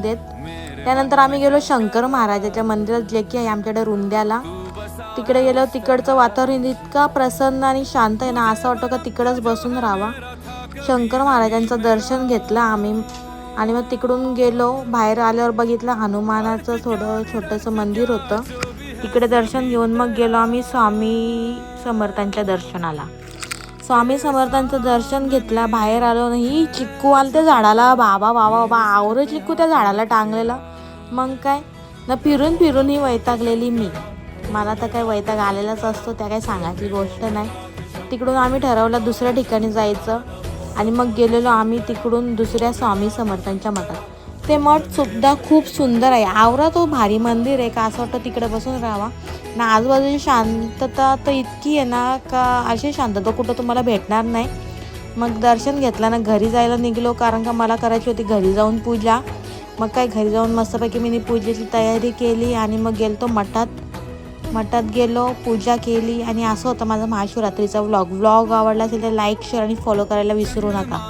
देत. त्यानंतर आम्ही गेलो शंकर महाराजाच्या मंदिरात, जे की आहे आमच्याकडे रुंद्याला. तिकडे गेलो. तिकडचं वातावरण इतका प्रसन्न आणि शांत आहे ना, असं वाटतं का तिकडंच बसून राहावा. शंकर महाराजांचं दर्शन घेतलं आम्ही आणि मग तिकडून गेलो. बाहेर आल्यावर बघितलं हनुमानाचं थोडं छोटंसं मंदिर होतं. तिकडे दर्शन घेऊन मग गेलो आम्ही स्वामी समर्थांच्या दर्शनाला. स्वामी समर्थांचं दर्शन घेतलं. बाहेर आलो नाही, चिक्कू आलं त्या झाडाला. बाबा बाबा बाबा आवरं चिक्कू त्या झाडाला टांगलेलं. मग काय ना, फिरून फिरून ही वैतागलेली मी. मला तर काय वैताग आलेलाच असतो, त्या काय सांगायची गोष्ट नाही. तिकडून आम्ही ठरवलं दुसऱ्या ठिकाणी जायचं आणि मग गेलेलो आम्ही तिकडून दुसऱ्या स्वामी समर्थांच्या मठात. ते मठसुद्धा खूप सुंदर आहे. आवरा तो भारी मंदिर आहे का असं वाटतं तिकडे बसून राहावा ना. आजूबाजूची शांतता तर इतकी आहे ना का अशी शांतता कुठं तुम्हाला भेटणार नाही. मग दर्शन घेतलं ना, घरी जायला निघलो कारण का मला करायची होती घरी जाऊन पूजा. मग काय घरी जाऊन मस्तपैकी मी पूजेची तयारी केली आणि मग गेलो मठात. मठात गेलो, पूजा केली आणि असं होतं माझा महाशिवरात्रीचा व्लॉग आवडला असेल तर लाईक शेअर आणि फॉलो करायला विसरू नका.